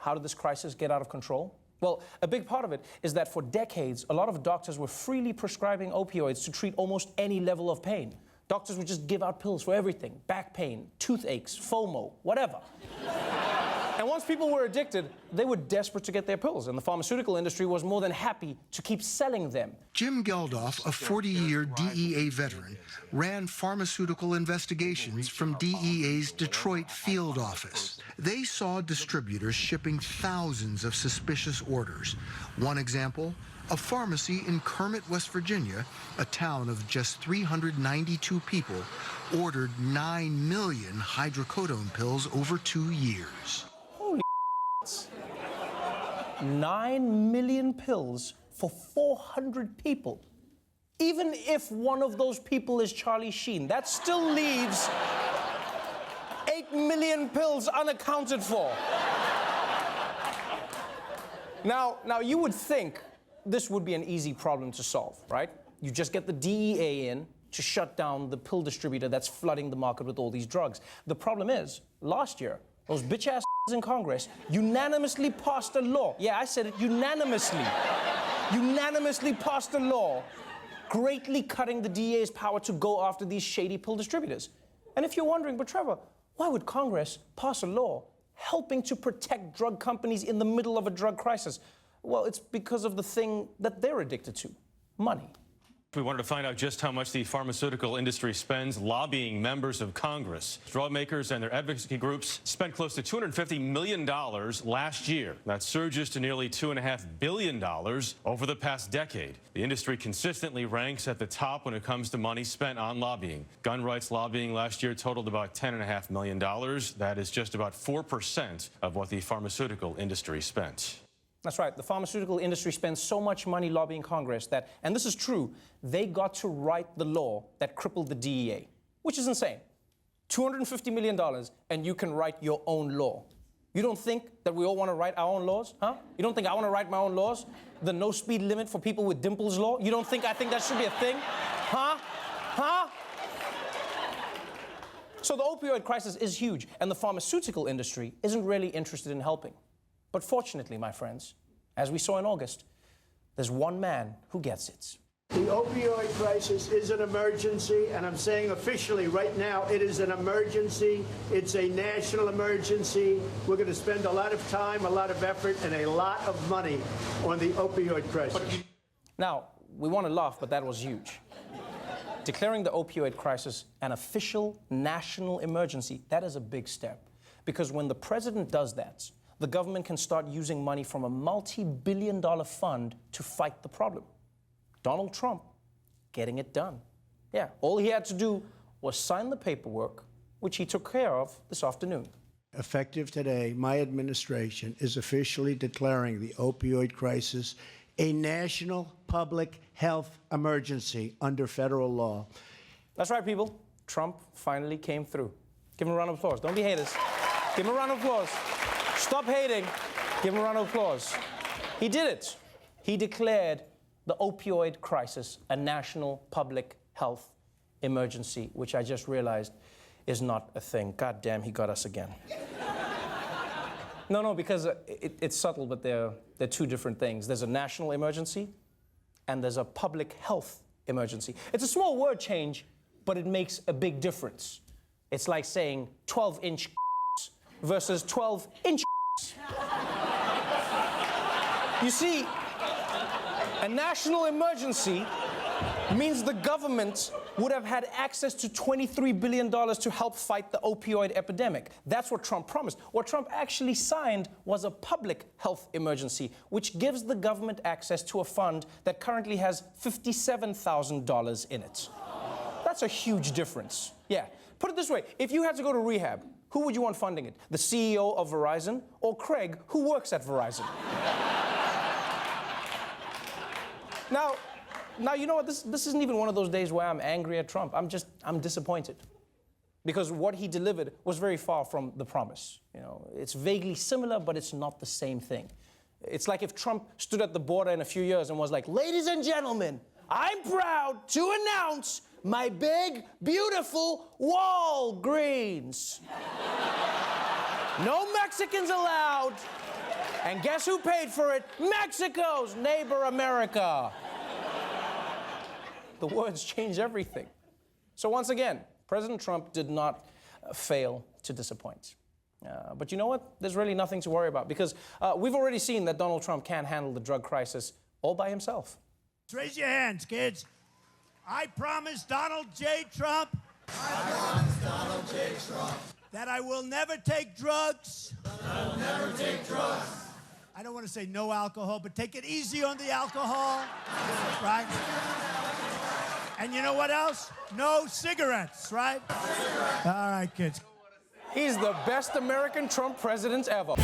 how did this crisis get out of control? Well, a big part of it is that for decades, a lot of doctors were freely prescribing opioids to treat almost any level of pain. Doctors would just give out pills for everything: back pain, toothaches, FOMO, whatever. And once people were addicted, they were desperate to get their pills, and the pharmaceutical industry was more than happy to keep selling them. Jim Geldof, a 40-year DEA veteran, ran pharmaceutical investigations from DEA's Detroit field office. They saw distributors shipping thousands of suspicious orders. One example, a pharmacy in Kermit, West Virginia, a town of just 392 people, ordered 9 million hydrocodone pills over 2 years. 9 million pills for 400 people. Even if one of those people is Charlie Sheen, that still leaves 8 million pills unaccounted for. Now you would think this would be an easy problem to solve, right? You just get the DEA in to shut down the pill distributor that's flooding the market with all these drugs. The problem is, last year, those bitch-ass in Congress unanimously passed a law. Yeah, I said it, unanimously. Unanimously passed a law greatly cutting the DEA's power to go after these shady pill distributors. And if you're wondering, but Trevor, why would Congress pass a law helping to protect drug companies in the middle of a drug crisis? Well, it's because of the thing that they're addicted to: money. We wanted to find out just how much the pharmaceutical industry spends lobbying members of Congress. Drug makers and their advocacy groups spent close to $250 million last year. That surges to nearly $2.5 billion over the past decade. The industry consistently ranks at the top when it comes to money spent on lobbying. Gun rights lobbying last year totaled about $10.5 million. That is just about 4% of what the pharmaceutical industry spent. That's right. The pharmaceutical industry spends so much money lobbying Congress that, and this is true, they got to write the law that crippled the DEA, which is insane. $250 million, and you can write your own law. You don't think that we all want to write our own laws, huh? You don't think I want to write my own laws? The no speed limit for people with dimples law? You don't think I think that should be a thing? Huh? Huh? So the opioid crisis is huge, and the pharmaceutical industry isn't really interested in helping. But fortunately, my friends, as we saw in August, there's one man who gets it. The opioid crisis is an emergency, and I'm saying officially right now, it is an emergency. It's a national emergency. We're going to spend a lot of time, a lot of effort, and a lot of money on the opioid crisis. Now, we want to laugh, but that was huge. Declaring the opioid crisis an official national emergency, that is a big step. Because when the president does that, the government can start using money from a multi-billion-dollar fund to fight the problem. Donald Trump getting it done. Yeah, all he had to do was sign the paperwork, which he took care of this afternoon. Effective today, my administration is officially declaring the opioid crisis a national public health emergency under federal law. That's right, people. Trump finally came through. Give him a round of applause. Don't be haters. Give him a round of applause. Stop hating. Give him a round of applause. He did it. He declared the opioid crisis a national public health emergency, which I just realized is not a thing. God damn, he got us again. No, because it's subtle, but they're two different things. There's a national emergency, and there's a public health emergency. It's a small word change, but it makes a big difference. It's like saying 12-inch versus 12-inch. You see, a national emergency means the government would have had access to $23 billion to help fight the opioid epidemic. That's what Trump promised. What Trump actually signed was a public health emergency, which gives the government access to a fund that currently has $57,000 in it. That's a huge difference. Yeah. Put it this way, if you had to go to rehab, who would you want funding it? The CEO of Verizon or Craig, who works at Verizon? Now, you know what? This isn't even one of those days where I'm angry at Trump. I'm disappointed. Because what he delivered was very far from the promise. You know, it's vaguely similar, but it's not the same thing. It's like if Trump stood at the border in a few years and was like, ladies and gentlemen, I'm proud to announce my big, beautiful Walgreens. No Mexicans allowed. And guess who paid for it? Mexico's neighbor America. The words change everything. So once again, President Trump did not fail to disappoint. But you know what? There's really nothing to worry about because we've already seen that Donald Trump can't handle the drug crisis all by himself. Raise your hands, kids. I promise Donald J. Trump. I promise Donald J. Trump. That I will never take drugs. I will never take drugs. I don't want to say no alcohol, but take it easy on the alcohol. Right? And you know what else? No cigarettes, right? All right, kids. He's the best American Trump president ever.